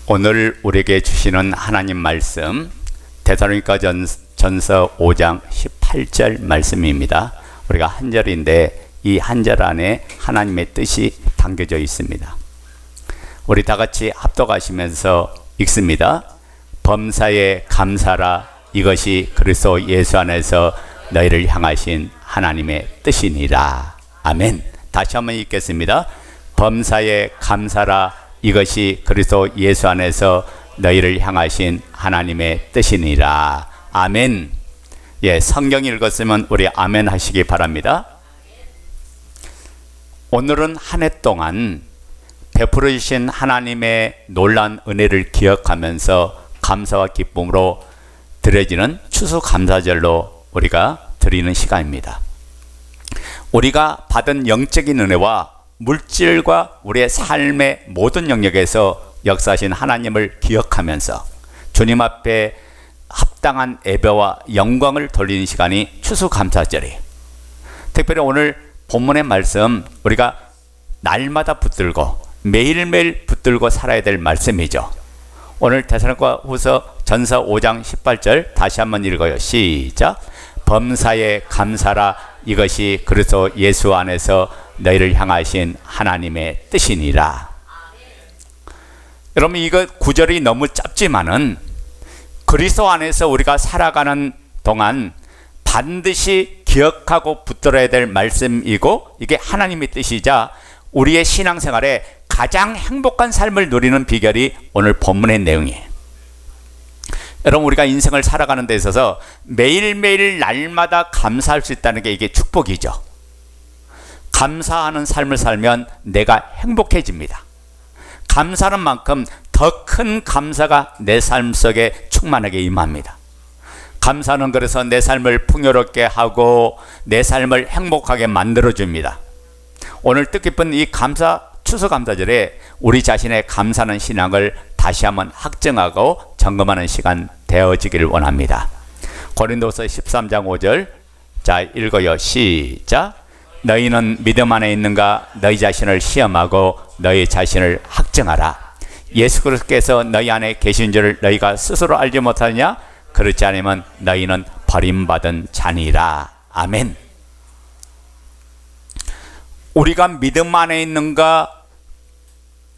오늘 우리에게 주시는 하나님 말씀 데살로니가 전서 5장 18절 말씀입니다. 우리가 한 절인데 이 한 절 안에 하나님의 뜻이 담겨져 있습니다. 우리 다 같이 합독하시면서 읽습니다. 범사에 감사라, 이것이 그리스도 예수 안에서 너희를 향하신 하나님의 뜻이니라. 아멘. 다시 한번 읽겠습니다. 범사에 감사라, 이것이 그리스도 예수 안에서 너희를 향하신 하나님의 뜻이니라. 아멘. 예, 성경 읽었으면 우리 아멘 하시기 바랍니다. 오늘은 한 해 동안 베풀어 주신 하나님의 놀라운 은혜를 기억하면서 감사와 기쁨으로 드려지는 추수감사절로 우리가 드리는 시간입니다. 우리가 받은 영적인 은혜와 물질과 우리의 삶의 모든 영역에서 역사하신 하나님을 기억하면서 주님 앞에 합당한 예배와 영광을 돌리는 시간이 추수감사절이에요. 특별히 오늘 본문의 말씀, 우리가 날마다 붙들고 매일매일 붙들고 살아야 될 말씀이죠. 오늘 데살로니가 후서 전서 5장 18절 다시 한번 읽어요. 시작. 범사에 감사라, 이것이 그리스도 예수 안에서 너희를 향하신 하나님의 뜻이니라. 여러분, 이거 구절이 너무 짧지만은 그리스도 안에서 우리가 살아가는 동안 반드시 기억하고 붙들어야 될 말씀이고, 이게 하나님의 뜻이자 우리의 신앙생활에 가장 행복한 삶을 누리는 비결이 오늘 본문의 내용이에요. 여러분, 우리가 인생을 살아가는 데 있어서 매일매일 날마다 감사할 수 있다는 게 이게 축복이죠. 감사하는 삶을 살면 내가 행복해집니다. 감사하는 만큼 더 큰 감사가 내 삶 속에 충만하게 임합니다. 감사는 그래서 내 삶을 풍요롭게 하고 내 삶을 행복하게 만들어줍니다. 오늘 뜻깊은 이 추수감사절에 우리 자신의 감사하는 신앙을 다시 한번 확정하고 점검하는 시간 되어지기를 원합니다. 고린도서 13장 5절 자 읽어요. 시작. 너희는 믿음 안에 있는가? 너희 자신을 시험하고 너희 자신을 확정하라. 예수 그리스도께서 너희 안에 계신 줄 너희가 스스로 알지 못하느냐? 그렇지 않으면 너희는 버림받은 자니라. 아멘. 우리가 믿음 안에 있는가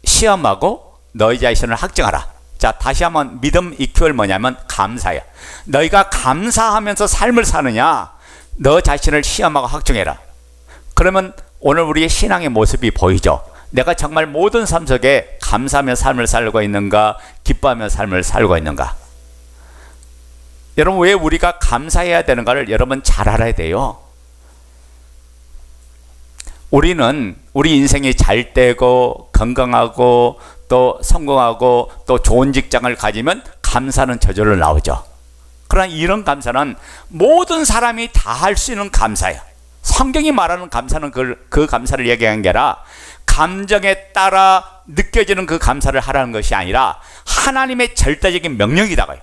시험하고 너희 자신을 확정하라. 자, 다시 한번 믿음 EQ를 뭐냐면 감사야. 너희가 감사하면서 삶을 사느냐? 너 자신을 시험하고 확정해라. 그러면 오늘 우리의 신앙의 모습이 보이죠. 내가 정말 모든 삶 속에 감사하며 삶을 살고 있는가, 기뻐하며 삶을 살고 있는가. 여러분, 왜 우리가 감사해야 되는가를 여러분 잘 알아야 돼요. 우리는 우리 인생이 잘 되고 건강하고 또 성공하고 또 좋은 직장을 가지면 감사는 저절로 나오죠. 그러나 이런 감사는 모든 사람이 다 할 수 있는 감사예요. 성경이 말하는 감사는 그 감사를 얘기한 게 아니라 감정에 따라 느껴지는 그 감사를 하라는 것이 아니라 하나님의 절대적인 명령이다가요.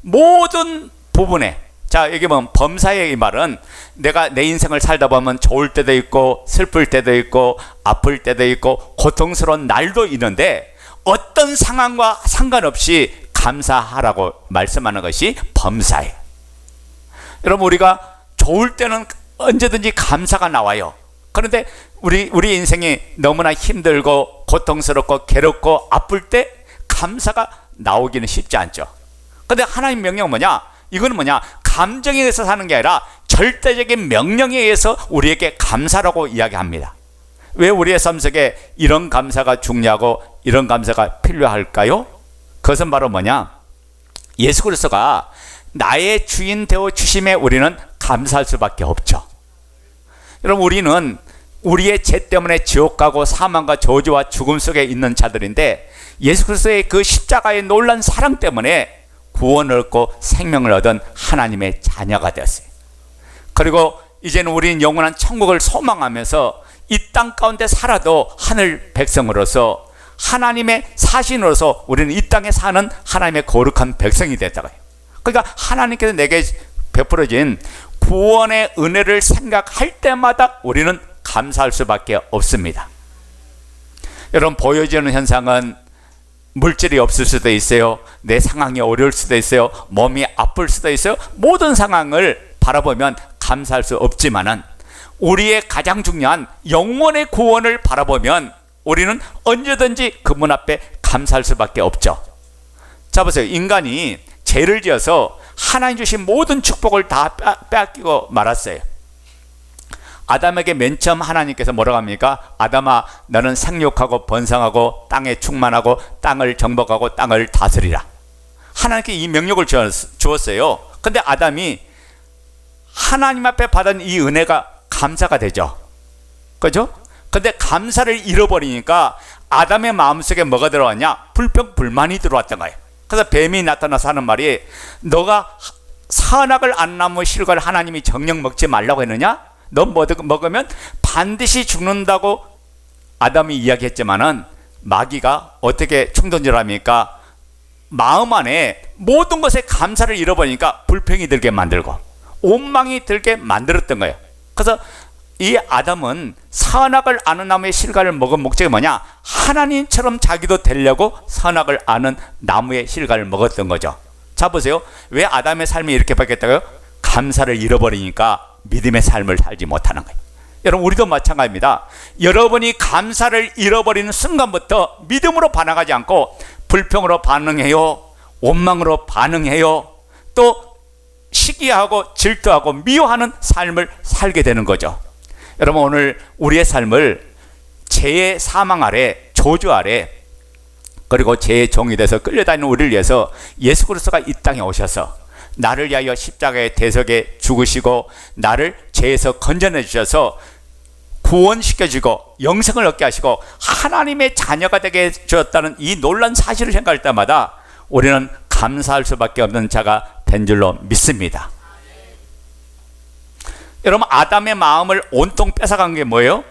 모든 부분에, 자, 여기 보면 범사의 이 말은 내가 내 인생을 살다 보면 좋을 때도 있고 슬플 때도 있고 아플 때도 있고 고통스러운 날도 있는데 어떤 상황과 상관없이 감사하라고 말씀하는 것이 범사예요. 여러분, 우리가 좋을 때는 언제든지 감사가 나와요. 그런데 우리 인생이 너무나 힘들고 고통스럽고 괴롭고 아플 때 감사가 나오기는 쉽지 않죠. 그런데 하나님 명령은 뭐냐? 이거는 뭐냐? 감정에 의해서 사는 게 아니라 절대적인 명령에 의해서 우리에게 감사라고 이야기합니다. 왜 우리의 삶 속에 이런 감사가 중요하고 이런 감사가 필요할까요? 그것은 바로 뭐냐? 예수 그리스도가 나의 주인 되어 주심에 우리는 감사할 수밖에 없죠. 여러분, 우리는 우리의 죄 때문에 지옥 가고 사망과 저주와 죽음 속에 있는 자들인데 예수 그리스도의 그 십자가의 놀라운 사랑 때문에 구원을 얻고 생명을 얻은 하나님의 자녀가 되었어요. 그리고 이제는 우리는 영원한 천국을 소망하면서 이 땅 가운데 살아도 하늘 백성으로서 하나님의 사신으로서 우리는 이 땅에 사는 하나님의 거룩한 백성이 됐다고요. 그러니까 하나님께서 내게 베풀어진 구원의 은혜를 생각할 때마다 우리는 감사할 수밖에 없습니다. 여러분, 보여지는 현상은 물질이 없을 수도 있어요. 내 상황이 어려울 수도 있어요. 몸이 아플 수도 있어요. 모든 상황을 바라보면 감사할 수 없지만은 우리의 가장 중요한 영혼의 구원을 바라보면 우리는 언제든지 그분 앞에 감사할 수밖에 없죠. 자 보세요. 인간이 죄를 지어서 하나님 주신 모든 축복을 다 빼앗기고 말았어요. 아담에게 맨 처음 하나님께서 뭐라고 합니까? 아담아, 너는 생육하고 번성하고 땅에 충만하고 땅을 정복하고 땅을 다스리라. 하나님께 이 명령을 주었어요. 근데 아담이 하나님 앞에 받은 이 은혜가 감사가 되죠. 그죠? 근데 감사를 잃어버리니까 아담의 마음속에 뭐가 들어왔냐? 불평, 불만이 들어왔던 거예요. 그래서 뱀이 나타나서 하는 말이, 너가 선악을 안 나무 실과를 하나님이 정녕 먹지 말라고 했느냐? 너 먹으면 반드시 죽는다고 아담이 이야기했지만은 마귀가 어떻게 충동질합니까? 마음 안에 모든 것에 감사를 잃어버리니까 불평이 들게 만들고 원망이 들게 만들었던 거예요. 그래서 이 아담은 선악을 아는 나무의 실과를 먹은 목적이 뭐냐? 하나님처럼 자기도 되려고 선악을 아는 나무의 실과를 먹었던 거죠. 자 보세요. 왜 아담의 삶이 이렇게 바뀌었다고요? 감사를 잃어버리니까 믿음의 삶을 살지 못하는 거예요. 여러분, 우리도 마찬가지입니다. 여러분이 감사를 잃어버리는 순간부터 믿음으로 반응하지 않고 불평으로 반응해요. 원망으로 반응해요. 또 시기하고 질투하고 미워하는 삶을 살게 되는 거죠. 여러분, 오늘 우리의 삶을 죄의 사망 아래, 저주 아래, 그리고 죄의 종이 돼서 끌려다니는 우리를 위해서 예수 그리스도가 이 땅에 오셔서 나를 위하여 십자가의 대속에 죽으시고 나를 죄에서 건져내 주셔서 구원시켜주고 영생을 얻게 하시고 하나님의 자녀가 되게 해주셨다는 이 놀라운 사실을 생각할 때마다 우리는 감사할 수밖에 없는 자가 된 줄로 믿습니다. 여러분, 아담의 마음을 온통 뺏어간 게 뭐예요?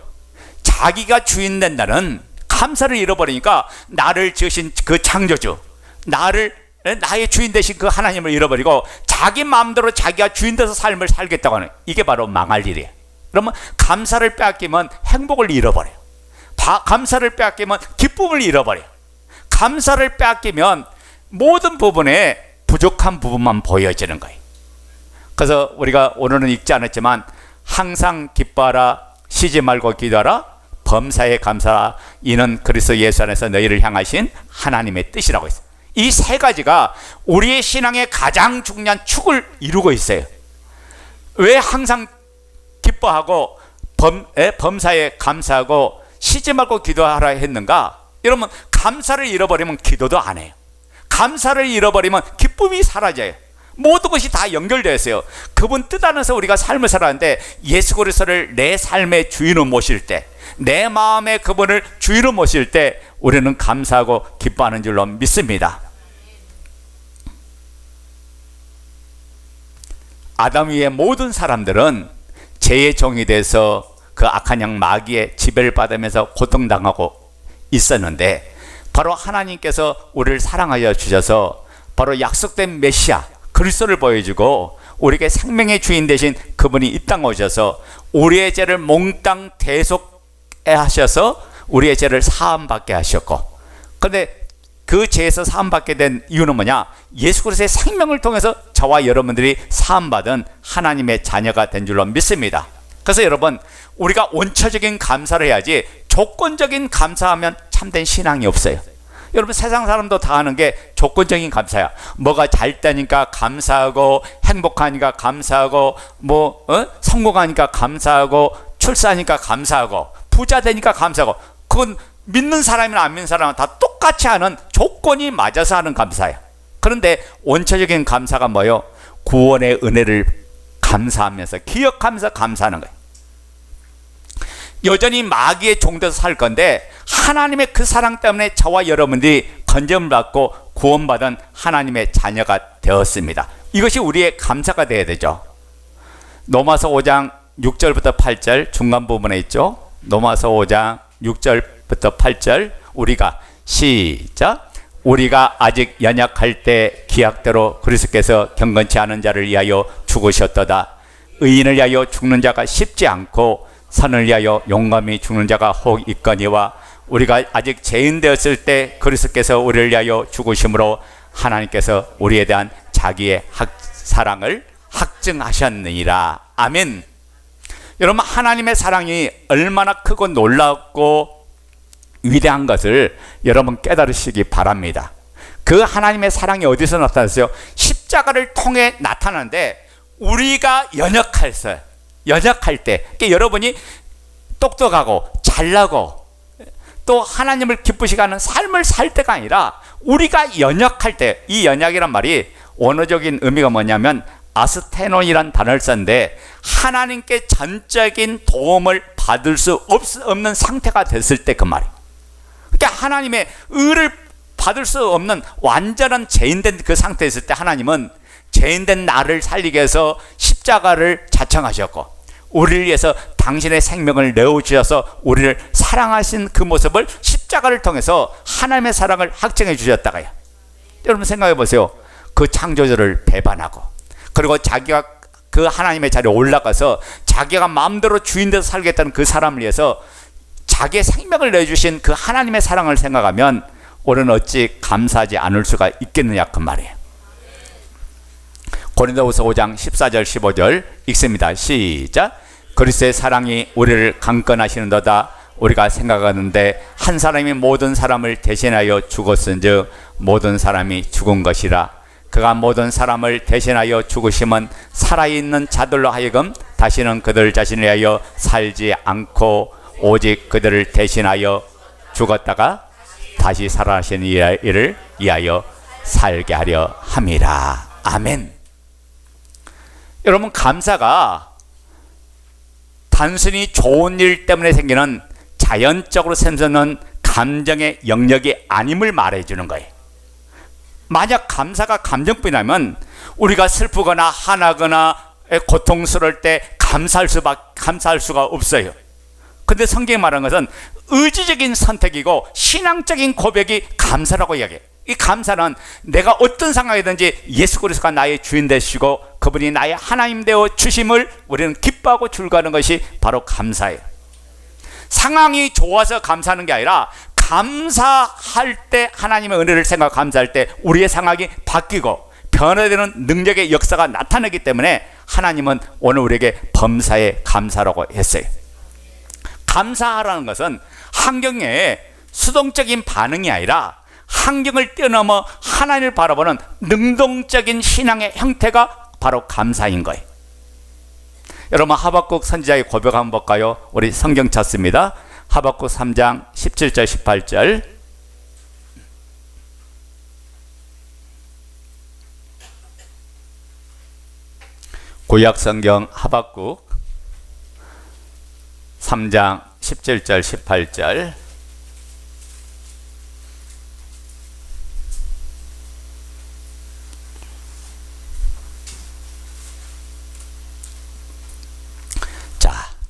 자기가 주인 된다는 감사를 잃어버리니까 나를 지으신 그 창조주, 나의 주인 되신 그 하나님을 잃어버리고 자기 마음대로 자기가 주인 돼서 삶을 살겠다고 하는, 이게 바로 망할 일이에요. 그러면 감사를 빼앗기면 행복을 잃어버려요. 감사를 빼앗기면 기쁨을 잃어버려요. 감사를 빼앗기면 모든 부분에 부족한 부분만 보여지는 거예요. 그래서 우리가 오늘은 읽지 않았지만 항상 기뻐하라, 쉬지 말고 기도하라, 범사에 감사하라, 이는 그리스도 예수 안에서 너희를 향하신 하나님의 뜻이라고 했어요. 이 세 가지가 우리의 신앙의 가장 중요한 축을 이루고 있어요. 왜 항상 기뻐하고 범사에 감사하고 쉬지 말고 기도하라 했는가? 여러분, 감사를 잃어버리면 기도도 안 해요. 감사를 잃어버리면 기쁨이 사라져요. 모든 것이 다 연결되어 있어요. 그분 뜻 안에서 우리가 삶을 살았는데 예수 그리스도를 내 삶의 주인으로 모실 때, 내 마음에 그분을 주인으로 모실 때 우리는 감사하고 기뻐하는 줄로 믿습니다. 아담 위의 모든 사람들은 죄의 종이 돼서 그 악한 영 마귀의 지배를 받으면서 고통당하고 있었는데, 바로 하나님께서 우리를 사랑하여 주셔서 바로 약속된 메시아 그리스도를 보여주고 우리에게 생명의 주인 되신 그분이 이 땅에 오셔서 우리의 죄를 몽땅 대속하셔서 우리의 죄를 사함받게 하셨고, 그런데 그 죄에서 사함받게 된 이유는 뭐냐? 예수 그리스도의 생명을 통해서 저와 여러분들이 사함받은 하나님의 자녀가 된 줄로 믿습니다. 그래서 여러분, 우리가 원초적인 감사를 해야지 조건적인 감사하면 참된 신앙이 없어요. 여러분, 세상 사람도 다 하는 게 조건적인 감사야. 뭐가 잘 되니까 감사하고, 행복하니까 감사하고, 성공하니까 감사하고, 출산하니까 감사하고, 부자 되니까 감사하고. 그건 믿는 사람이나 안 믿는 사람은 다 똑같이 하는, 조건이 맞아서 하는 감사야. 그런데 원초적인 감사가 뭐예요? 구원의 은혜를 감사하면서, 기억하면서 감사하는 거예요. 여전히 마귀의 종돼서 살 건데 하나님의 그 사랑 때문에 저와 여러분들이 건짐을 받고 구원받은 하나님의 자녀가 되었습니다. 이것이 우리의 감사가 되어야 되죠. 로마서 5장 6절부터 8절 중간 부분에 있죠. 로마서 5장 6절부터 8절 우리가 시작. 우리가 아직 연약할 때 기약대로 그리스도께서 경건치 않은 자를 위하여 죽으셨도다. 의인을 위하여 죽는 자가 쉽지 않고 선을 위하여 용감히 죽는 자가 혹 있거니와 우리가 아직 죄인 되었을 때 그리스도께서 우리를 위하여 죽으심으로 하나님께서 우리에 대한 자기의 사랑을 확증하셨느니라. 아멘. 여러분, 하나님의 사랑이 얼마나 크고 놀랍고 위대한 것을 여러분 깨달으시기 바랍니다. 그 하나님의 사랑이 어디서 나타났어요? 십자가를 통해 나타나는데 우리가 연약할 때, 그러니까 여러분이 똑똑하고 잘나고 또 하나님을 기쁘시게 하는 삶을 살 때가 아니라 우리가 연약할 때, 이 연약이란 말이 원어적인 의미가 뭐냐면 아스테논이란 단어를 썼는데 하나님께 전적인 도움을 받을 수 없는 상태가 됐을 때 그 말이에요. 그러니까 하나님의 의를 받을 수 없는 완전한 죄인된 그 상태에 있을 때 하나님은 죄인된 나를 살리기 위해서 십자가를 자청하셨고 우리를 위해서 당신의 생명을 내어주셔서 우리를 사랑하신 그 모습을 십자가를 통해서 하나님의 사랑을 확증해 주셨다가요. 여러분 생각해 보세요. 그 창조주를 배반하고 그리고 자기가 그 하나님의 자리에 올라가서 자기가 마음대로 주인돼서 살겠다는 그 사람을 위해서 자기의 생명을 내주신 그 하나님의 사랑을 생각하면 우리는 어찌 감사하지 않을 수가 있겠느냐 그 말이에요. 고린도후서 5장 14절 15절 읽습니다. 시작. 그리스도의 사랑이 우리를 강건하시는도다. 우리가 생각하는데 한 사람이 모든 사람을 대신하여 죽었은즉 모든 사람이 죽은 것이라. 그가 모든 사람을 대신하여 죽으심은 살아있는 자들로 하여금 다시는 그들 자신을 위하여 살지 않고 오직 그들을 대신하여 죽었다가 다시 살아나신 이를 위하여 살게 하려 함이라. 아멘. 여러분, 감사가 단순히 좋은 일 때문에 생기는 자연적으로 샘솟는 감정의 영역이 아님을 말해주는 거예요. 만약 감사가 감정뿐이라면 우리가 슬프거나 화나거나 고통스러울 때 감사할 수가 없어요. 근데 성경이 말하는 것은 의지적인 선택이고 신앙적인 고백이 감사라고 이야기해요. 이 감사는 내가 어떤 상황이든지 예수 그리스도가 나의 주인 되시고 그분이 나의 하나님 되어 주심을 우리는 기뻐하고 즐거워하는 것이 바로 감사예요. 상황이 좋아서 감사하는 게 아니라 감사할 때 하나님의 은혜를 생각하고 감사할 때 우리의 상황이 바뀌고 변화되는 능력의 역사가 나타나기 때문에 하나님은 오늘 우리에게 범사에 감사라고 했어요. 감사하라는 것은 환경에 수동적인 반응이 아니라 환경을 뛰어넘어 하나님을 바라보는 능동적인 신앙의 형태가 바로 감사인 거예요. 여러분, 하박국 선지자의 고백 한번 볼까요? 우리 성경 찾습니다. 하박국 3장 17절 18절. 구약 성경 하박국 3장 17절 18절.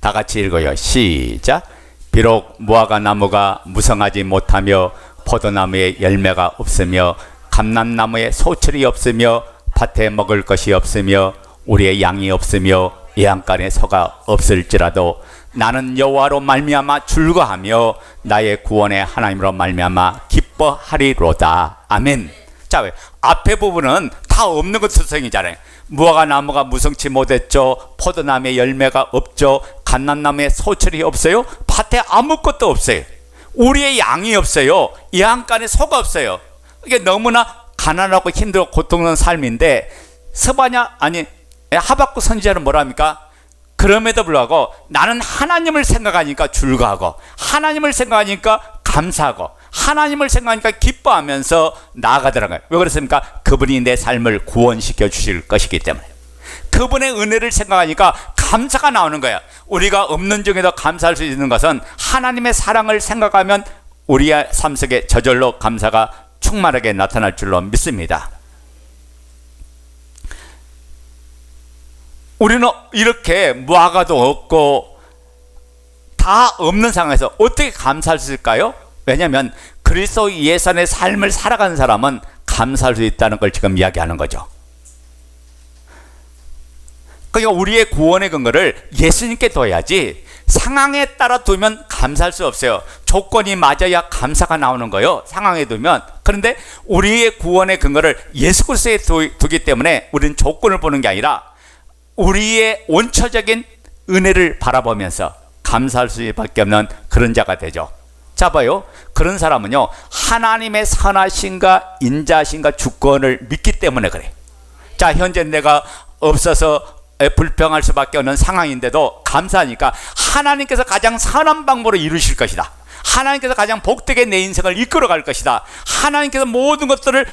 다 같이 읽어요. 시작. 비록 무화과 나무가 무성하지 못하며 포도나무에 열매가 없으며 감람나무에 소출이 없으며 밭에 먹을 것이 없으며 우리의 양이 없으며 예양간에 소가 없을지라도 나는 여호와로 말미암아 즐거하며 나의 구원의 하나님으로 말미암아 기뻐하리로다. 아멘. 자, 앞에 부분은 다 없는 것 수성이잖아요. 무화과 나무가 무성치 못했죠. 포도나무에 열매가 없죠. 감람나무에 소출이 없어요. 밭에 아무것도 없어요. 우리의 양이 없어요. 예양간에 소가 없어요. 이게 너무나 가난하고 힘들고 고통스러운 삶인데 하박국 선지자는 뭐라 합니까? 그럼에도 불구하고 나는 하나님을 생각하니까 즐거워하고 하나님을 생각하니까 감사하고 하나님을 생각하니까 기뻐하면서 나아가더라고요. 왜 그렇습니까? 그분이 내 삶을 구원시켜 주실 것이기 때문에. 그분의 은혜를 생각하니까 감사가 나오는 거예요. 우리가 없는 중에도 감사할 수 있는 것은 하나님의 사랑을 생각하면 우리의 삶 속에 저절로 감사가 충만하게 나타날 줄로 믿습니다. 우리는 이렇게 무화과도 없고 다 없는 상황에서 어떻게 감사할 수 있을까요? 왜냐하면 그리스도 예산의 삶을 살아가는 사람은 감사할 수 있다는 걸 지금 이야기하는 거죠. 그러니까 우리의 구원의 근거를 예수님께 둬야지 상황에 따라 두면 감사할 수 없어요. 조건이 맞아야 감사가 나오는 거예요. 상황에 두면. 그런데 우리의 구원의 근거를 예수 그리스도에 두기 때문에 우리는 조건을 보는 게 아니라 우리의 원초적인 은혜를 바라보면서 감사할 수밖에 없는 그런 자가 되죠. 자 봐요. 그런 사람은요, 하나님의 선하심과 인자심과 주권을 믿기 때문에 그래. 자, 현재 내가 없어서 불평할 수밖에 없는 상황인데도 감사하니까 하나님께서 가장 선한 방법으로 이루실 것이다. 하나님께서 가장 복되게 내 인생을 이끌어갈 것이다. 하나님께서 모든 것들을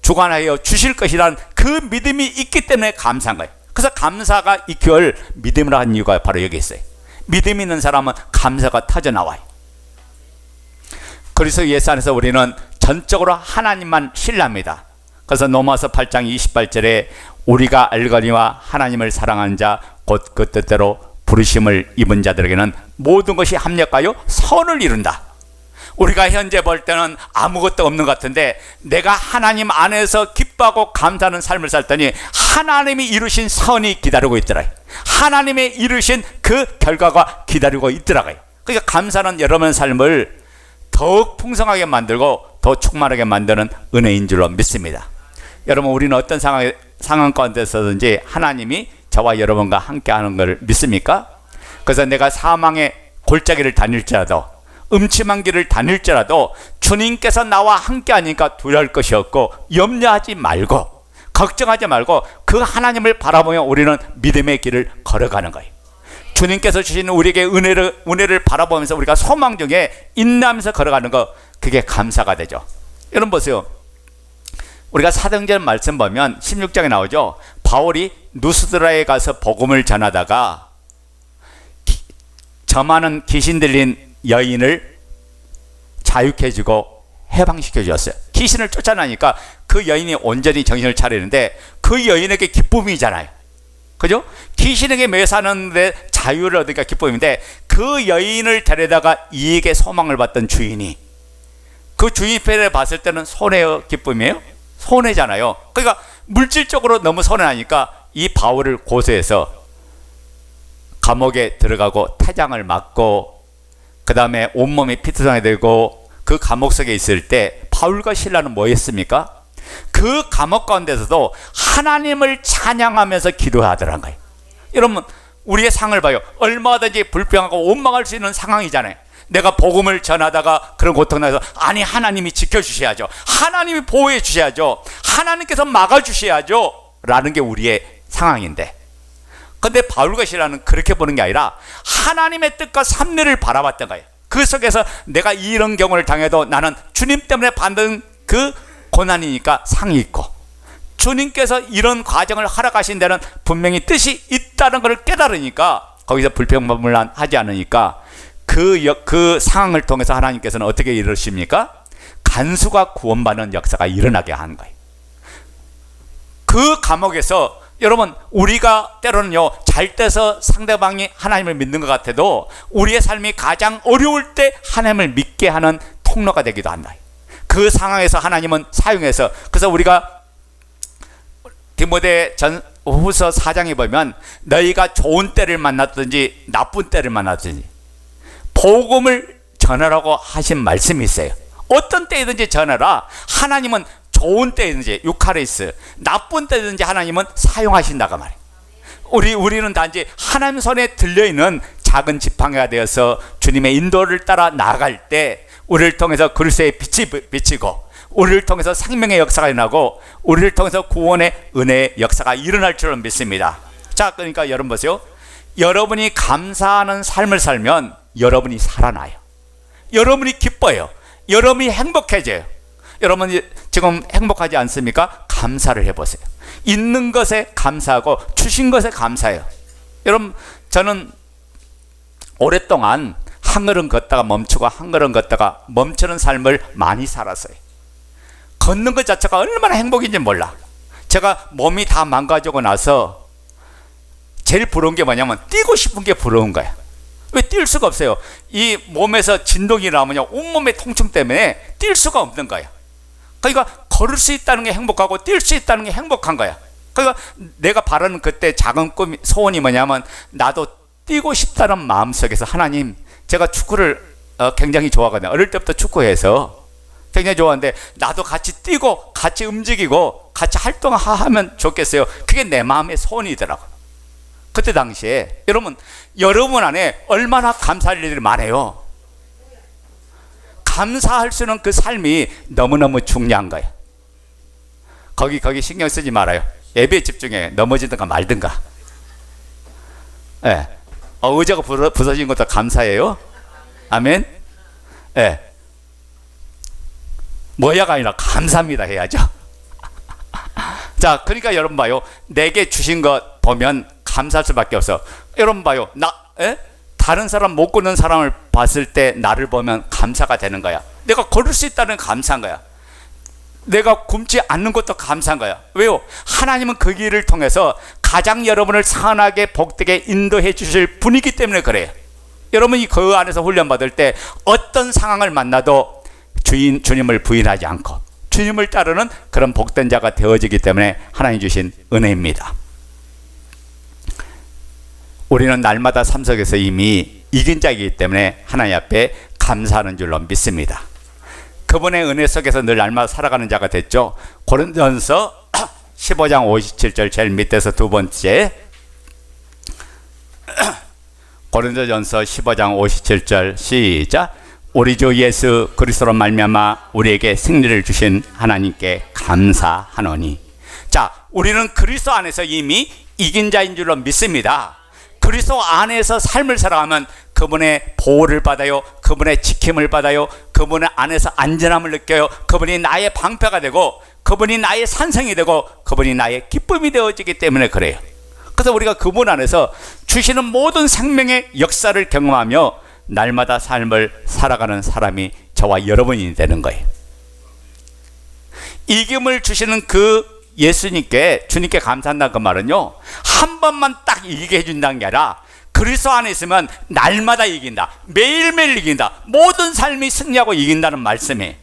주관하여 주실 것이라는 그 믿음이 있기 때문에 감사한 거예요. 그래서 감사가 이결 믿음으로 한 이유가 바로 여기 있어요. 믿음 있는 사람은 감사가 터져나와요. 그래서 예수 안에서 우리는 전적으로 하나님만 신뢰합니다. 그래서 로마서 8장 28절에 우리가 알거니와 하나님을 사랑하는 자 곧 그 뜻대로 부르심을 입은 자들에게는 모든 것이 합력하여 선을 이룬다. 우리가 현재 볼 때는 아무것도 없는 것 같은데 내가 하나님 안에서 기뻐하고 감사하는 삶을 살더니 하나님이 이루신 선이 기다리고 있더라. 하나님이 이루신 그 결과가 기다리고 있더라고요. 그러니까 감사는 여러분의 삶을 더욱 풍성하게 만들고 더 충만하게 만드는 은혜인 줄로 믿습니다. 여러분, 우리는 어떤 상황 가운데서든지 하나님이 저와 여러분과 함께하는 것을 믿습니까? 그래서 내가 사망의 골짜기를 다닐지라도 음침한 길을 다닐지라도 주님께서 나와 함께하니까 두려울 것이 없고 염려하지 말고 걱정하지 말고 그 하나님을 바라보며 우리는 믿음의 길을 걸어가는 거예요. 주님께서 주신 우리에게 은혜를 바라보면서 우리가 소망 중에 인내하면서 걸어가는 거, 그게 감사가 되죠. 여러분 보세요. 우리가 사도행전 말씀 보면 16장에 나오죠. 바울이 누스드라에 가서 복음을 전하다가 저 많은 귀신 들린 여인을 자유케 해주고 해방시켜 주었어요. 귀신을 쫓아나니까 그 여인이 온전히 정신을 차리는데 그 여인에게 기쁨이잖아요. 그죠? 귀신에게 매여 사는데 자유를 얻으니까 기쁨인데 그 여인을 데려다가 이에게 소망을 받던 주인이 그 주인 편에 봤을 때는 손해요, 기쁨이에요? 손해잖아요. 그러니까 물질적으로 너무 손해하니까 이 바울을 고소해서 감옥에 들어가고 태장을 맞고 그 다음에 온몸이 피투성이 되고 그 감옥 속에 있을 때 바울과 실라는 뭐 했습니까? 그 감옥 가운데서도 하나님을 찬양하면서 기도하더란 거예요. 여러분, 우리의 상을 봐요. 얼마든지 불평하고 원망할 수 있는 상황이잖아요. 내가 복음을 전하다가 그런 고통 나서 아니 하나님이 지켜주셔야죠. 하나님이 보호해 주셔야죠. 하나님께서 막아주셔야죠. 라는 게 우리의 상황인데, 근데 바울과 실라는 그렇게 보는 게 아니라 하나님의 뜻과 섭리를 바라봤던 거예요. 그 속에서 내가 이런 경우를 당해도 나는 주님 때문에 받는 그 고난이니까 상이 있고 주님께서 이런 과정을 허락하신 데는 분명히 뜻이 있다는 것을 깨달으니까 거기서 불평불만하지 않으니까 그 상황을 통해서 하나님께서는 어떻게 이루십니까? 간수가 구원받는 역사가 일어나게 하는 거예요. 그 감옥에서 여러분, 우리가 때로는요 잘 돼서 상대방이 하나님을 믿는 것 같아도 우리의 삶이 가장 어려울 때 하나님을 믿게 하는 통로가 되기도 한다. 그 상황에서 하나님은 사용해서, 그래서 우리가 디모데 후서 4장에 보면 너희가 좋은 때를 만났든지 나쁜 때를 만났든지 복음을 전하라고 하신 말씀이 있어요. 어떤 때이든지 전하라. 하나님은 좋은 때이든지 유카리스, 나쁜 때든지 하나님은 사용하신다고 말이에요. 우리는 단지 하나님 손에 들려있는 작은 지팡이가 되어서 주님의 인도를 따라 나아갈 때 우리를 통해서 그리스도의 빛이 비치고 우리를 통해서 생명의 역사가 일어나고 우리를 통해서 구원의 은혜의 역사가 일어날 줄을 믿습니다. 자, 그러니까 여러분 보세요. 여러분이 감사하는 삶을 살면 여러분이 살아나요. 여러분이 기뻐요. 여러분이 행복해져요. 여러분 지금 행복하지 않습니까? 감사를 해보세요. 있는 것에 감사하고 주신 것에 감사해요. 여러분, 저는 오랫동안 한 걸음 걷다가 멈추고 한 걸음 걷다가 멈추는 삶을 많이 살았어요. 걷는 것 자체가 얼마나 행복인지 몰라. 제가 몸이 다 망가지고 나서 제일 부러운 게 뭐냐면 뛰고 싶은 게 부러운 거야. 왜 뛸 수가 없어요? 이 몸에서 진동이 나면요 온몸의 통증 때문에 뛸 수가 없는 거야. 그러니까 걸을 수 있다는 게 행복하고 뛸 수 있다는 게 행복한 거야. 그러니까 내가 바라는 그때 작은 꿈, 소원이 뭐냐면 나도 뛰고 싶다는 마음속에서 하나님, 제가 축구를 굉장히 좋아하거든요. 어릴 때부터 축구해서 굉장히 좋아하는데 나도 같이 뛰고 같이 움직이고 같이 활동하면 좋겠어요. 그게 내 마음의 소원이더라고요. 그때 당시에 여러분 안에 얼마나 감사할 일이 많아요. 감사할 수 있는 그 삶이 너무너무 중요한 거예요. 거기 신경 쓰지 말아요. 예배에 집중해. 넘어지든가 말든가. 예. 의자가 부서진 것도 감사해요. 아멘. 예. 뭐야가 아니라 감사합니다 해야죠. 자, 그러니까 여러분 봐요. 내게 주신 것 보면 감사할 수밖에 없어. 여러분 봐요. 다른 사람 못 걷는 사람을 봤을 때 나를 보면 감사가 되는 거야. 내가 걸을 수 있다는 감사한 거야. 내가 굶지 않는 것도 감사한 거야. 왜요? 하나님은 그 길을 통해서 가장 여러분을 선하게 복되게 인도해 주실 분이기 때문에 그래요. 여러분이 그 안에서 훈련받을 때 어떤 상황을 만나도 주님을 부인하지 않고 주님을 따르는 그런 복된 자가 되어지기 때문에 하나님 주신 은혜입니다. 우리는 날마다 삶 속에서 이미 이긴 자이기 때문에 하나님 앞에 감사하는 줄로 믿습니다. 그분의 은혜 속에서 늘 날마다 살아가는 자가 됐죠. 고린도전서 15장 57절 제일 밑에서 두 번째, 고린도전서 15장 57절 시작. 우리 주 예수 그리스도로 말미암아 우리에게 승리를 주신 하나님께 감사하노니. 자, 우리는 그리스도 안에서 이미 이긴 자인 줄로 믿습니다. 그리스도 안에서 삶을 살아가면 그분의 보호를 받아요. 그분의 지킴을 받아요. 그분의 안에서 안전함을 느껴요. 그분이 나의 방패가 되고 그분이 나의 산성이 되고 그분이 나의 기쁨이 되어지기 때문에 그래요. 그래서 우리가 그분 안에서 주시는 모든 생명의 역사를 경험하며 날마다 삶을 살아가는 사람이 저와 여러분이 되는 거예요. 이김을 주시는 그 주님께 감사한다는 그 말은요, 한 번만 딱 이기게 해준다는 게 아니라 그리스도 안에 있으면 날마다 이긴다. 매일매일 이긴다. 모든 삶이 승리하고 이긴다는 말씀이에요.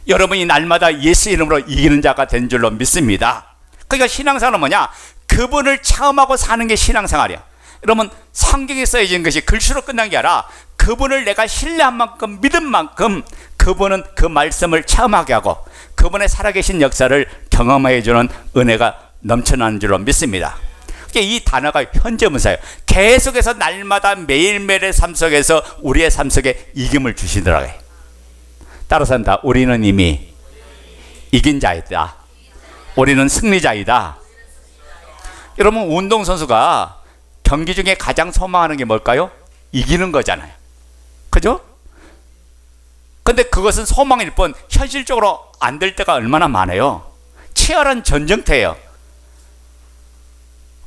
여러분이 날마다 예수 이름으로 이기는 자가 된 줄로 믿습니다. 그러니까 신앙생활은 뭐냐? 그분을 체험하고 사는 게 신앙생활이야. 여러분, 성경에 써진 것이 글씨로 끝난 게 아니라 그분을 내가 신뢰한 만큼 믿은 만큼 그분은 그 말씀을 체험하게 하고 그분의 살아계신 역사를 경험해 주는 은혜가 넘쳐나는 줄로 믿습니다. 이 단어가 현재문사예요. 계속해서 날마다 매일매일의 삶 속에서 우리의 삶 속에 이김을 주시더라고요. 따라서 한다. 우리는 이미 이긴 자이다. 우리는 승리자이다. 여러분, 운동선수가 경기 중에 가장 소망하는 게 뭘까요? 이기는 거잖아요. 그죠? 근데 그것은 소망일 뿐 현실적으로 안 될 때가 얼마나 많아요. 치열한 전쟁터예요.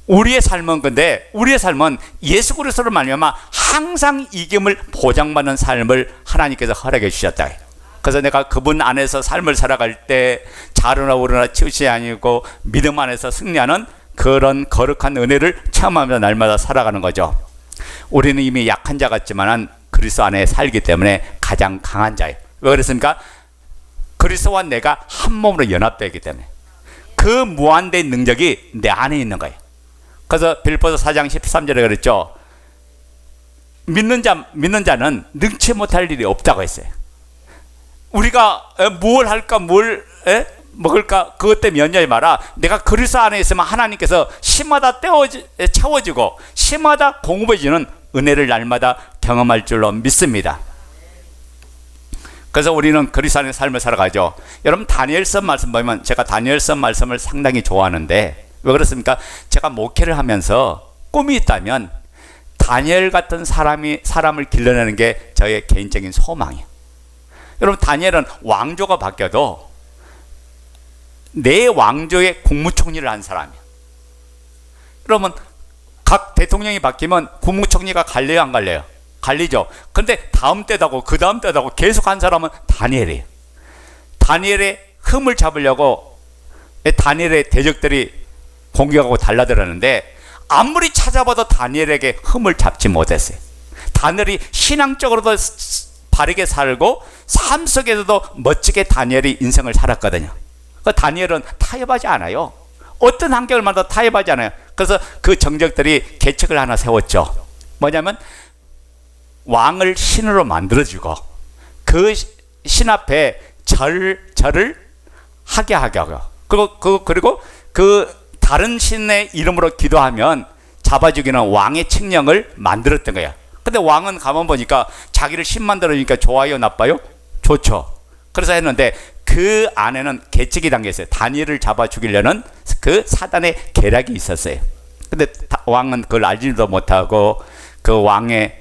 우리의 삶은 예수 그리스도를 말미암아 항상 이김을 보장받는 삶을 하나님께서 허락해 주셨다. 그래서 내가 그분 안에서 삶을 살아갈 때 자르나 오르나 치우치 아니고 믿음 안에서 승리하는 그런 거룩한 은혜를 체험하며 날마다 살아가는 거죠. 우리는 이미 약한 자 같지만 그리스도 안에 살기 때문에 가장 강한 자예요. 왜 그랬습니까? 그리스도와 내가 한 몸으로 연합되기 때문에 그 무한된 능력이 내 안에 있는 거예요. 그래서 빌립보서 4장 13절에 그랬죠. 믿는 자는 능치 못할 일이 없다고 했어요. 우리가 뭘 할까, 뭘 먹을까, 그것 때문에 연연히 마라. 내가 그리스도 안에 있으면 하나님께서 시마다 채워지고 시마다 공급해주는 은혜를 날마다 경험할 줄로 믿습니다. 그래서 우리는 그리스도 안의 삶을 살아가죠. 여러분, 다니엘서 말씀 보면 제가 다니엘서 말씀을 상당히 좋아하는데 왜 그렇습니까? 제가 목회를 하면서 꿈이 있다면 다니엘 같은 사람을 길러내는 게 저의 개인적인 소망이에요. 여러분, 다니엘은 왕조가 바뀌어도 내 왕조의 국무총리를 한 사람이에요. 여러분, 각 대통령이 바뀌면 국무총리가 갈려요, 안 갈려요? 갈리죠. 근데 다음 때도 하고 그 다음 때도 하고 계속 한 사람은 다니엘이에요. 다니엘의 흠을 잡으려고 다니엘의 대적들이 공격하고 달라들었는데 아무리 찾아봐도 다니엘에게 흠을 잡지 못했어요. 다니엘이 신앙적으로도 바르게 살고 삶 속에서도 멋지게 다니엘이 인생을 살았거든요. 그 다니엘은 타협하지 않아요. 어떤 환경을 만나도 타협하지 않아요. 그래서 그 정적들이 계책을 하나 세웠죠. 뭐냐면 왕을 신으로 만들어주고 그 신 앞에 절을 하게 하고 그리고 그 다른 신의 이름으로 기도하면 잡아 죽이는 왕의 칙령을 만들었던 거야. 근데 왕은 가만 보니까 자기를 신 만들어주니까 좋아요, 나빠요? 좋죠. 그래서 했는데 그 안에는 계책이 담겨 있어요. 다니엘을 잡아 죽이려는 그 사단의 계략이 있었어요. 근데 왕은 그걸 알지도 못하고 그 왕의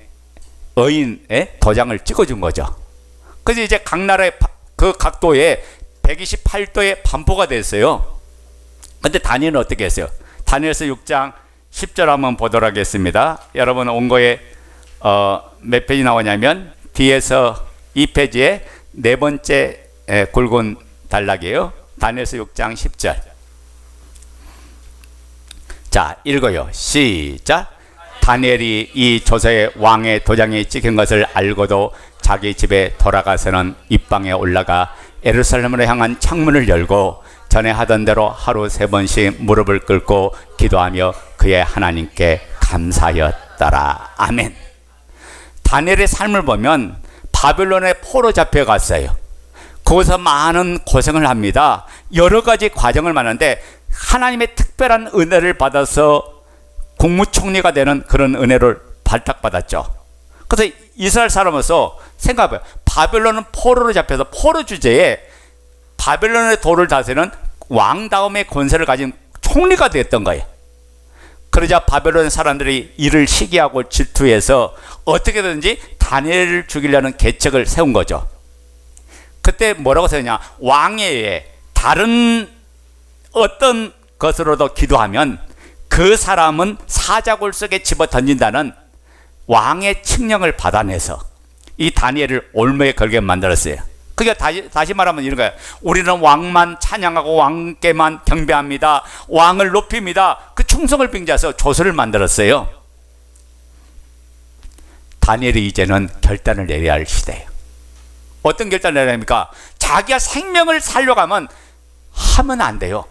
의인의 도장을 찍어준 거죠. 그래서 이제 각 나라의 그 각도에 128도의 반포가 됐어요. 근데 다니엘은 어떻게 했어요? 다니엘서 6장 10절 한번 보도록 하겠습니다. 여러분 온 거에 몇 페이지 나오냐면 뒤에서 2페이지에 네 번째 굵은 단락이에요. 다니엘서 6장 10절. 자, 읽어요. 시작. 다니엘이 이 조서에 왕의 도장이 찍힌 것을 알고도 자기 집에 돌아가서는 입방에 올라가 예루살렘으로 향한 창문을 열고 전에 하던 대로 하루 3번씩 무릎을 꿇고 기도하며 그의 하나님께 감사하였더라. 아멘. 다니엘의 삶을 보면 바벨론에 포로 잡혀갔어요. 거기서 많은 고생을 합니다. 여러 가지 과정을 많은데 하나님의 특별한 은혜를 받아서 국무총리가 되는 그런 은혜를 발탁받았죠. 그래서 이스라엘 사람으로서 생각해봐요. 바벨론은 포로로 잡혀서 포로 주제에 바벨론의 도를 다스리는 왕 다음의 권세를 가진 총리가 됐던 거예요. 그러자 바벨론 사람들이 이를 시기하고 질투해서 어떻게든지 다니엘을 죽이려는 계책을 세운 거죠. 그때 뭐라고 세우냐? 왕의 다른 어떤 것으로도 기도하면 그 사람은 사자굴 속에 집어 던진다는 왕의 칙령을 받아내서 이 다니엘을 올무에 걸게 만들었어요. 그게 다시 말하면 이런 거예요. 우리는 왕만 찬양하고 왕께만 경배합니다. 왕을 높입니다. 그 충성을 빙자해서 조서를 만들었어요. 다니엘이 이제는 결단을 내려야 할 시대예요. 어떤 결단을 내려야 합니까? 자기가 생명을 살려가면 하면 안 돼요.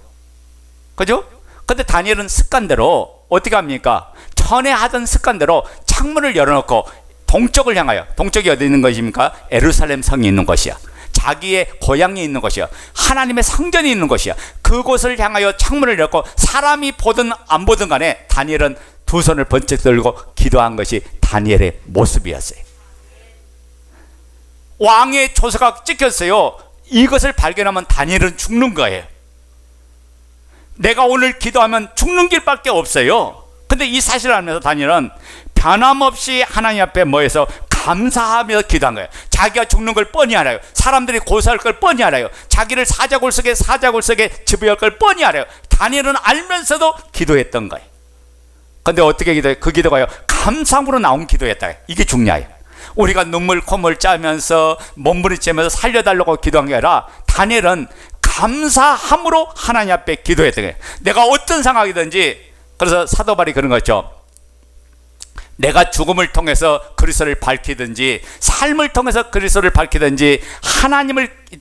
그죠? 근데 다니엘은 습관대로 어떻게 합니까? 전에 하던 습관대로 창문을 열어놓고 동쪽을 향하여, 동쪽이 어디 있는 것입니까? 예루살렘 성이 있는 것이야. 자기의 고향이 있는 것이야. 하나님의 성전이 있는 것이야. 그곳을 향하여 창문을 열고 사람이 보든 안 보든 간에 다니엘은 두 손을 번쩍 들고 기도한 것이 다니엘의 모습이었어요. 왕의 조서가 찍혔어요. 이것을 발견하면 다니엘은 죽는 거예요. 내가 오늘 기도하면 죽는 길밖에 없어요. 근데 이 사실을 알면서 다니엘은 변함없이 하나님 앞에 모여서 감사하며 기도한 거예요. 자기가 죽는 걸 뻔히 알아요. 사람들이 고소할 걸 뻔히 알아요. 자기를 사자굴 속에 집어넣을 걸 뻔히 알아요. 다니엘은 알면서도 기도했던 거예요. 근데 어떻게 기도해요? 그 기도가요, 감상으로 나온 기도였다. 이게 중요해요. 우리가 눈물 콧물 짜면서 몸부림치면서 살려달라고 기도한 게 아니라 다니엘은 감사함으로 하나님 앞에 기도했던 거예요. 내가 어떤 상황이든지. 그래서 사도 바울이 그런 거죠. 내가 죽음을 통해서 그리스도를 밝히든지 삶을 통해서 그리스도를 밝히든지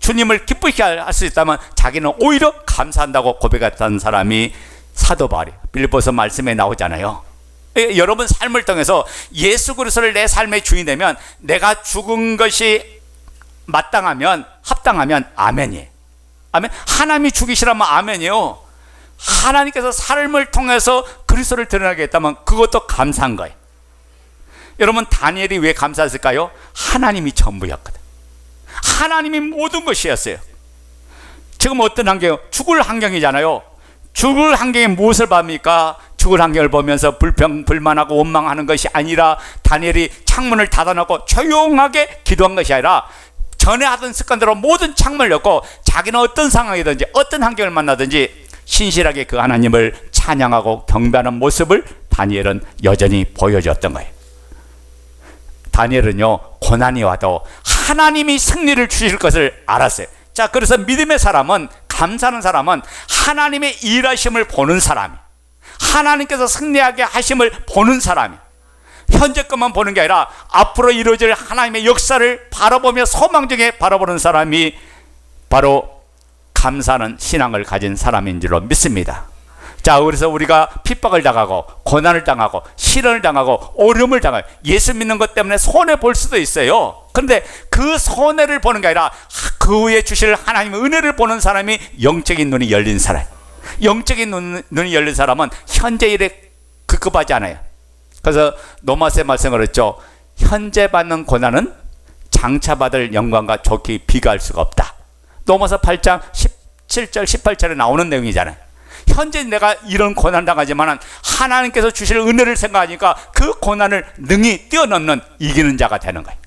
주님을 기쁘게 할 수 있다면 자기는 오히려 감사한다고 고백했던 사람이 사도 바울이 빌립보서 말씀에 나오잖아요. 여러분 삶을 통해서 예수 그리스도를 내 삶의 주인 되면 내가 죽은 것이 마땅하면 합당하면 아멘이에요. 아멘. 하나님이 죽이시라면 아멘이요. 하나님께서 삶을 통해서 그리스도를 드러나게 했다면 그것도 감사한 거예요. 여러분 다니엘이 왜 감사했을까요? 하나님이 전부였거든. 하나님이 모든 것이었어요. 지금 어떤 환경? 죽을 환경이잖아요. 죽을 환경에 무엇을 봅니까? 죽을 환경을 보면서 불만하고 원망하는 것이 아니라 다니엘이 창문을 닫아놓고 조용하게 기도한 것이 아니라 전에 하던 습관대로 모든 창문을 열고 자기는 어떤 상황이든지 어떤 환경을 만나든지 신실하게 그 하나님을 찬양하고 경배하는 모습을 다니엘은 여전히 보여줬던 거예요. 다니엘은요, 고난이 와도 하나님이 승리를 주실 것을 알았어요. 자, 그래서 믿음의 사람은, 감사하는 사람은 하나님의 일하심을 보는 사람이, 하나님께서 승리하게 하심을 보는 사람이, 현재 것만 보는 게 아니라 앞으로 이루어질 하나님의 역사를 바라보며 소망적에 바라보는 사람이 바로 감사하는 신앙을 가진 사람인 줄로 믿습니다. 자, 그래서 우리가 핍박을 당하고 고난을 당하고 시련을 당하고 어려움을 당하고 예수 믿는 것 때문에 손해 볼 수도 있어요. 그런데 그 손해를 보는 게 아니라 그 후에 주실 하나님의 은혜를 보는 사람이 영적인 눈이 열린 사람. 영적인 눈이 열린 사람은 현재 일에 급급하지 않아요. 그래서 로마서의 말씀을 했죠. 현재 받는 고난은 장차 받을 영광과 좋게 비교할 수가 없다. 로마서 8장 17절 18절에 나오는 내용이잖아요. 현재 내가 이런 고난 당하지만 하나님께서 주실 은혜를 생각하니까 그 고난을 능히 뛰어넘는 이기는 자가 되는 거예요.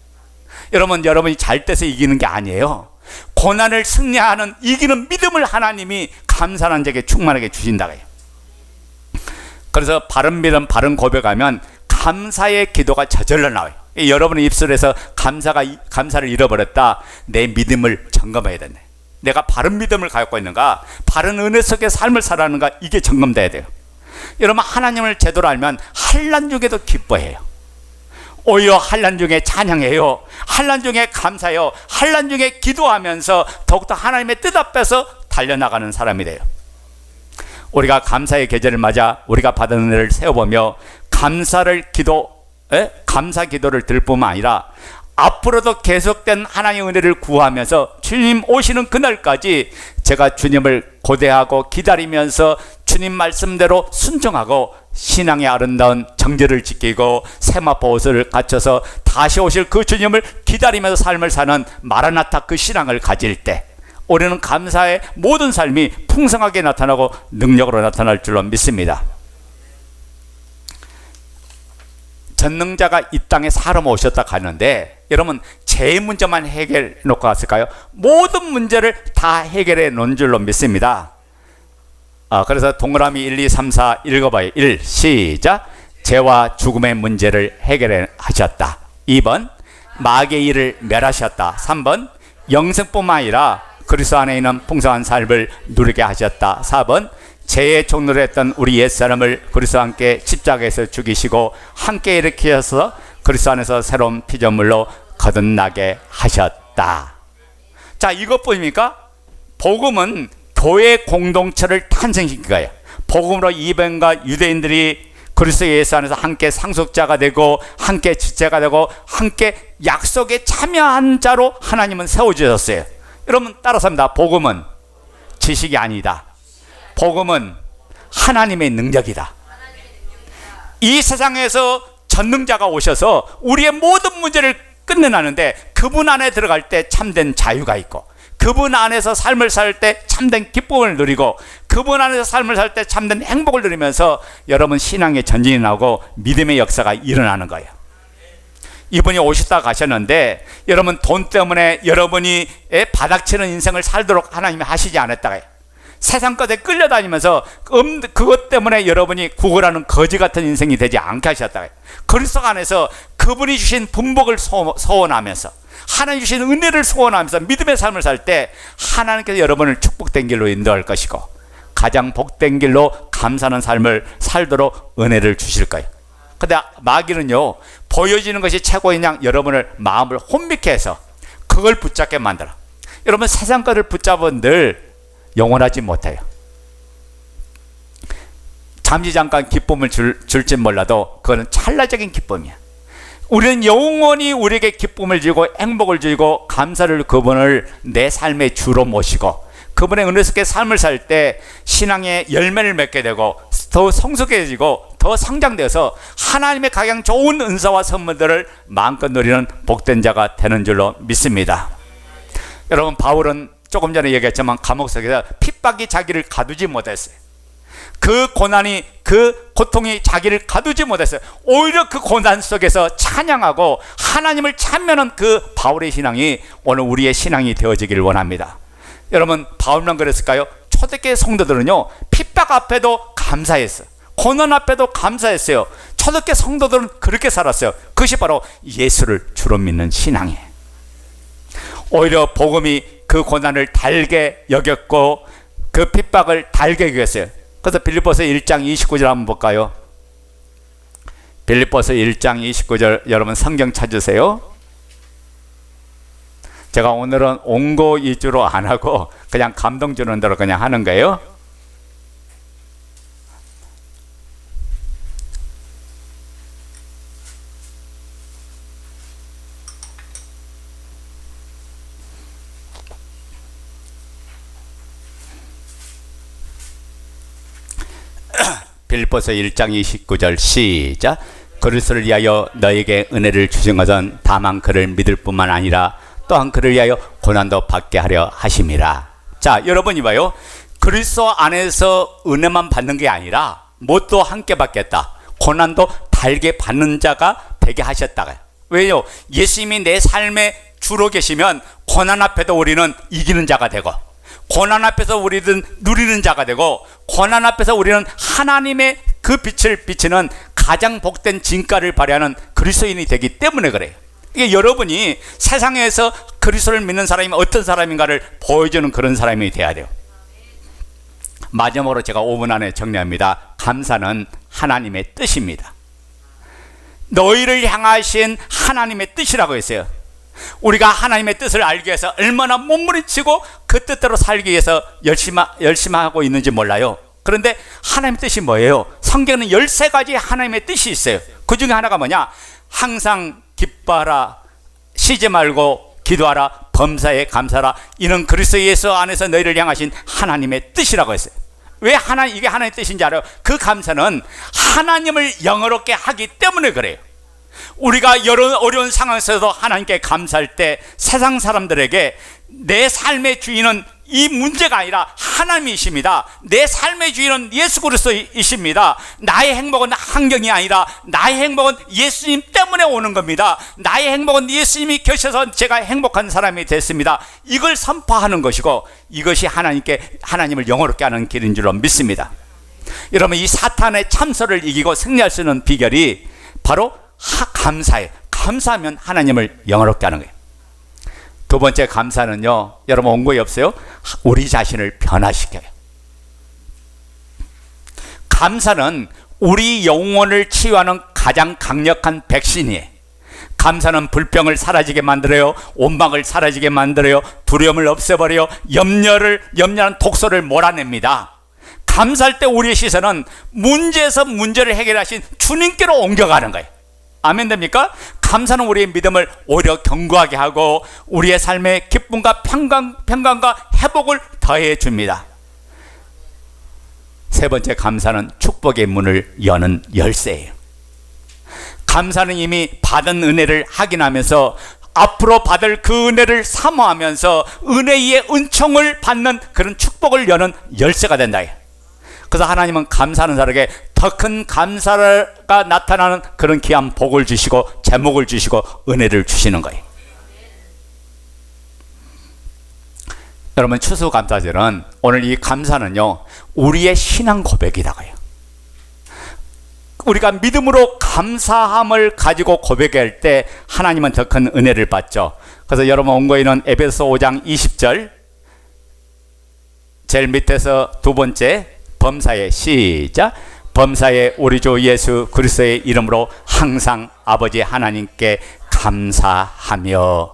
여러분이 잘 돼서 이기는 게 아니에요. 고난을 승리하는 이기는 믿음을 하나님이 감사한 자에게 충만하게 주신다고 해요. 그래서 바른 믿음 바른 고백하면 감사의 기도가 저절로 나와요. 여러분의 입술에서 감사를 잃어버렸다. 내 믿음을 점검해야 된다. 내가 바른 믿음을 갖고 있는가, 바른 은혜 속의 삶을 살아가는가, 이게 점검돼야 돼요. 여러분, 하나님을 제대로 알면 환난 중에도 기뻐해요. 오히려 환난 중에 찬양해요. 환난 중에 감사해요. 환난 중에 기도하면서 더욱더 하나님의 뜻 앞에서 달려나가는 사람이 돼요. 우리가 감사의 계절을 맞아 우리가 받은 은혜를 세워보며 감사 기도를 들 뿐만 아니라 앞으로도 계속된 하나님의 은혜를 구하면서 주님 오시는 그날까지 제가 주님을 고대하고 기다리면서 주님 말씀대로 순종하고 신앙의 아름다운 정죄를 지키고 세마포 옷을 갖춰서 다시 오실 그 주님을 기다리면서 삶을 사는 마라나타 그 신앙을 가질 때 우리는 감사의 모든 삶이 풍성하게 나타나고 능력으로 나타날 줄로 믿습니다. 전능자가 이 땅에 사람 오셨다 가는데 여러분 제 문제만 해결해 놓고 갔을까요? 모든 문제를 다 해결해 놓은 줄로 믿습니다. 그래서 동그라미 1, 2, 3, 4 읽어봐요. 1. 시작. 죄와 죽음의 문제를 해결해 하셨다. 2번 마귀의 일을 멸하셨다. 3번 영생뿐만 아니라 그리스도 안에 있는 풍성한 삶을 누리게 하셨다. 4번 죄의 종로를 했던 우리 옛사람을 그리스도와 함께 십자가에서 죽이시고 함께 일으키셔서 그리스도 안에서 새로운 피조물로 거듭나게 하셨다. 자, 이것뿐입니까? 복음은 교회 공동체를 탄생시킨 거예요. 복음으로 이방인과 유대인들이 그리스도 예수 안에서 함께 상속자가 되고 함께 지체가 되고 함께 약속에 참여한 자로 하나님은 세워주셨어요. 여러분 따라서 합니다. 복음은 지식이 아니다. 복음은 하나님의 능력이다. 이 세상에서 전능자가 오셔서 우리의 모든 문제를 끝내나는데 그분 안에 들어갈 때 참된 자유가 있고 그분 안에서 삶을 살 때 참된 기쁨을 누리고 그분 안에서 삶을 살 때 참된 행복을 누리면서 여러분 신앙의 전진이 나오고 믿음의 역사가 일어나는 거예요. 이분이 오셨다 가셨는데 여러분 돈 때문에 여러분이 바닥치는 인생을 살도록 하나님이 하시지 않았다고요. 세상 것에 끌려다니면서 그것 때문에 여러분이 구걸하는 거지 같은 인생이 되지 않게 하셨다고요. 그리스도 안에서 그분이 주신 분복을 소원하면서 하나님 주신 은혜를 소원하면서 믿음의 삶을 살 때 하나님께서 여러분을 축복된 길로 인도할 것이고 가장 복된 길로 감사하는 삶을 살도록 은혜를 주실 거예요. 근데 마귀는요 보여지는 것이 최고인 양 여러분을 마음을 혼미케 해서 그걸 붙잡게 만들어. 여러분 세상 것을 붙잡은 늘 영원하지 못해요. 잠시 잠깐 기쁨을 줄지 몰라도 그거는 찰나적인 기쁨이야. 우리는 영원히 우리에게 기쁨을 주고 행복을 주고 감사를 그분을 내 삶의 주로 모시고 그분의 은혜 속에 삶을 살 때 신앙의 열매를 맺게 되고 더 성숙해지고 더 성장되어서 하나님의 가장 좋은 은사와 선물들을 마음껏 누리는 복된 자가 되는 줄로 믿습니다. 여러분 바울은 조금 전에 얘기했지만 감옥 속에서 핍박이 자기를 가두지 못했어요. 그 고난이 그 고통이 자기를 가두지 못했어요. 오히려 그 고난 속에서 찬양하고 하나님을 찬미하는 그 바울의 신앙이 오늘 우리의 신앙이 되어지길 원합니다. 여러분 바울만 그랬을까요? 초대교회 성도들은요 핍박 앞에도 감사했어요. 고난 앞에도 감사했어요. 초대교회 성도들은 그렇게 살았어요. 그것이 바로 예수를 주로 믿는 신앙이에요. 오히려 복음이 그 고난을 달게 여겼고 그 핍박을 달게 여겼어요. 그래서 빌립보서 1장 29절 한번 볼까요? 빌립보서 1장 29절 여러분 성경 찾으세요. 제가 오늘은 온고 위주로 안 하고 그냥 감동 주는 대로 그냥 하는 거예요. 빌립보서 1장 29절 시작. 그리스도를 위하여 너에게 은혜를 주신 것은 다만 그를 믿을 뿐만 아니라 또한 그를 위하여 고난도 받게 하려 하심이라. 자, 여러분이 봐요. 그리스도 안에서 은혜만 받는 게 아니라 뭣도 함께 받겠다. 고난도 달게 받는 자가 되게 하셨다고요. 왜요? 예수님이 내 삶에 주로 계시면 고난 앞에도 우리는 이기는 자가 되고, 고난 앞에서 우리는 누리는 자가 되고, 고난 앞에서 우리는 하나님의 그 빛을 비치는 가장 복된 진가를 발휘하는 그리스도인이 되기 때문에 그래요. 이게 여러분이 세상에서 그리스도를 믿는 사람이 어떤 사람인가를 보여주는 그런 사람이 돼야 돼요. 마지막으로 제가 5분 안에 정리합니다. 감사는 하나님의 뜻입니다. 너희를 향하신 하나님의 뜻이라고 했어요. 우리가 하나님의 뜻을 알기 위해서 얼마나 몸부림치고 그 뜻대로 살기 위해서 열심히 하고 있는지 몰라요. 그런데 하나님의 뜻이 뭐예요? 성경에는 13가지 하나님의 뜻이 있어요. 그 중에 하나가 뭐냐? 항상 기뻐하라, 쉬지 말고 기도하라, 범사에 감사하라. 이는 그리스도 예수 안에서 너희를 향하신 하나님의 뜻이라고 했어요. 왜 이게 하나님의 뜻인지 알아요? 그 감사는 하나님을 영어롭게 하기 때문에 그래요. 우리가 여러 어려운 상황에서도 하나님께 감사할 때 세상 사람들에게 내 삶의 주인은 이 문제가 아니라 하나님이십니다. 내 삶의 주인은 예수 그리스도이십니다. 나의 행복은 환경이 아니라 나의 행복은 예수님 때문에 오는 겁니다. 나의 행복은 예수님이 계셔서 제가 행복한 사람이 됐습니다. 이걸 선포하는 것이고, 이것이 하나님을 영원롭게 하는 길인 줄로 믿습니다. 여러분, 이 사탄의 참소를 이기고 승리할 수 있는 비결이 바로 감사예요. 감사하면 하나님을 영원롭게 하는 거예요. 두 번째 감사는요, 여러분 원고에 없어요? 우리 자신을 변화시켜요. 감사는 우리 영혼을 치유하는 가장 강력한 백신이에요. 감사는 불평을 사라지게 만들어요. 원망을 사라지게 만들어요. 두려움을 없애버려요. 염려는 독소를 몰아냅니다. 감사할 때 우리의 시선은 문제에서 문제를 해결하신 주님께로 옮겨가는 거예요. 아멘 됩니까? 감사는 우리의 믿음을 오히려 견고하게 하고 우리의 삶에 기쁨과 평강과 회복을 더해 줍니다. 세 번째, 감사는 축복의 문을 여는 열쇠예요. 감사는 이미 받은 은혜를 확인하면서 앞으로 받을 그 은혜를 사모하면서 은혜 위에 은총을 받는 그런 축복을 여는 열쇠가 된다. 그래서 하나님은 감사하는 자에게 더 큰 감사가 나타나는 그런 귀한 복을 주시고 제목을 주시고 은혜를 주시는 거예요. 여러분, 추수감사절은 오늘 이 감사는요, 우리의 신앙 고백이라고요. 우리가 믿음으로 감사함을 가지고 고백할 때 하나님은 더 큰 은혜를 받죠. 그래서 여러분 원고에는 에베소 5장 20절 제일 밑에서 두 번째, 범사에 시작. 범사에 우리 주 예수 그리스도의 이름으로 항상 아버지 하나님께 감사하며.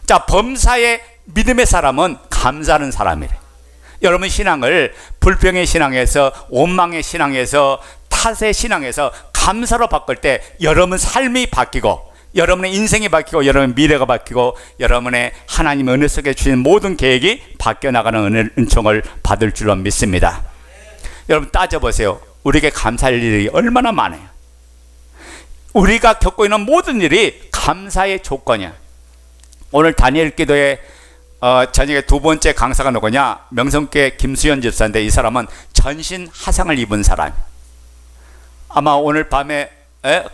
자, 범사에 믿음의 사람은 감사하는 사람이래. 여러분 신앙을 불평의 신앙에서, 원망의 신앙에서, 탓의 신앙에서 감사로 바꿀 때 여러분 삶이 바뀌고, 여러분의 인생이 바뀌고, 여러분의 미래가 바뀌고, 여러분의 하나님의 은혜 속에 주신 모든 계획이 바뀌어 나가는 은총을 받을 줄로 믿습니다. 여러분 따져보세요. 우리에게 감사할 일이 얼마나 많아요. 우리가 겪고 있는 모든 일이 감사의 조건이야. 오늘 다니엘 기도에 저녁에 두 번째 강사가 누구냐? 명성교회 김수현 집사인데, 이 사람은 전신 화상을 입은 사람. 아마 오늘 밤에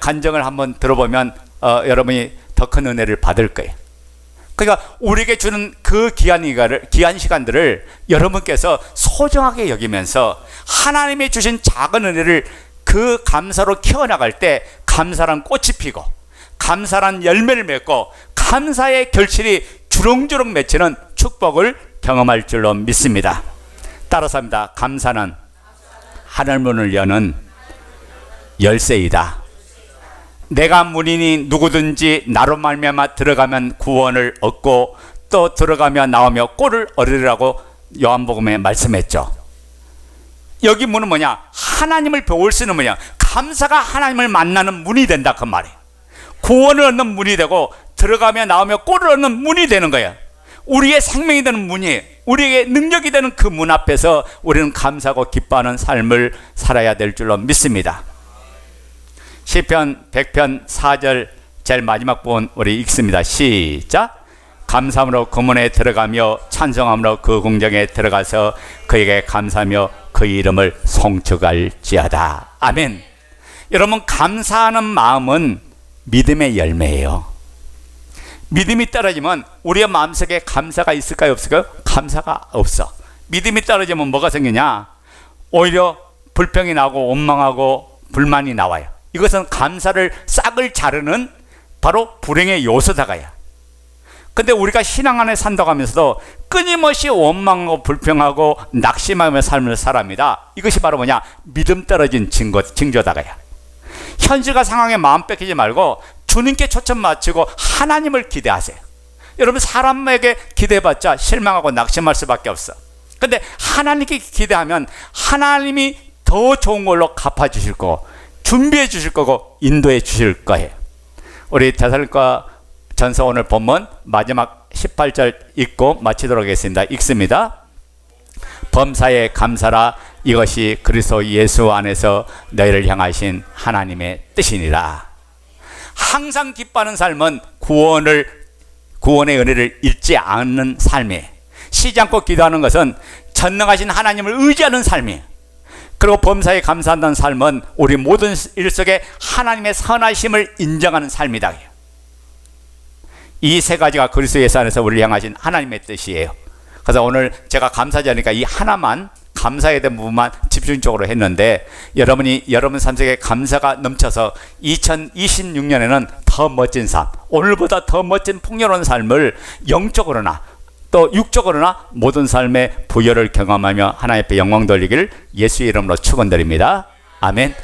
간증을 한번 들어보면 여러분이 더 큰 은혜를 받을 거예요. 그러니까 우리에게 주는 그 귀한 시간들을 여러분께서 소중하게 여기면서 하나님이 주신 작은 은혜를 그 감사로 키워나갈 때 감사란 꽃이 피고 감사란 열매를 맺고 감사의 결실이 주렁주렁 맺히는 축복을 경험할 줄로 믿습니다. 따라서 합니다. 감사는 하늘문을 여는 열쇠이다. 내가 문이니 누구든지 나로 말미암아 들어가면 구원을 얻고 또 들어가며 나오며 꼴을 얻으리라고 요한복음에 말씀했죠. 여기 문은 뭐냐? 하나님을 배울 수 있는 문이야. 감사가 하나님을 만나는 문이 된다, 그 말이에요. 구원을 얻는 문이 되고 들어가며 나오며 꼴을 얻는 문이 되는 거예요. 우리의 생명이 되는 문이, 우리에게 능력이 되는 그 문 앞에서 우리는 감사하고 기뻐하는 삶을 살아야 될 줄로 믿습니다. 시편 100편 4절 제일 마지막 부분 우리 읽습니다. 시작. 감사함으로 그 문에 들어가며 찬송함으로 그 궁정에 들어가서 그에게 감사하며 그 이름을 송축할지어다. 아멘. 여러분, 감사하는 마음은 믿음의 열매예요. 믿음이 떨어지면 우리의 마음속에 감사가 있을까요, 없을까요? 감사가 없어. 믿음이 떨어지면 뭐가 생기냐? 오히려 불평이 나고 원망하고 불만이 나와요. 이것은 감사를 싹을 자르는 바로 불행의 요소다가요. 근데 우리가 신앙 안에 산다고 하면서도 끊임없이 원망하고 불평하고 낙심하며 삶을 살아갑니다. 이것이 바로 뭐냐? 믿음 떨어진 징조다가요. 현실과 상황에 마음 뺏기지 말고 주님께 초점 맞추고 하나님을 기대하세요. 여러분, 사람에게 기대해봤자 실망하고 낙심할 수밖에 없어. 근데 하나님께 기대하면 하나님이 더 좋은 걸로 갚아주실 거고 준비해 주실 거고 인도해 주실 거예요. 우리 데살로니가 전서 오늘 본문 마지막 18절 읽고 마치도록 하겠습니다. 읽습니다. 범사에 감사라. 이것이 그리스도 예수 안에서 너희를 향하신 하나님의 뜻이니라. 항상 기뻐하는 삶은 구원의 은혜를 잃지 않는 삶이에요. 쉬지 않고 기도하는 것은 전능하신 하나님을 의지하는 삶이에요. 그리고 범사에 감사한다는 삶은 우리 모든 일 속에 하나님의 선하심을 인정하는 삶이다. 이 세 가지가 그리스도 예수 안에서 우리를 향하신 하나님의 뜻이에요. 그래서 오늘 제가 감사자니까 이 하나만, 감사에 대한 부분만 집중적으로 했는데, 여러분이 여러분 삶 속에 감사가 넘쳐서 2026년에는 더 멋진 삶, 오늘보다 더 멋진 풍요로운 삶을 영적으로나 또 육적으로나 모든 삶의 부여를 경험하며 하나님 앞에 영광 돌리기를 예수의 이름으로 축원드립니다. 아멘.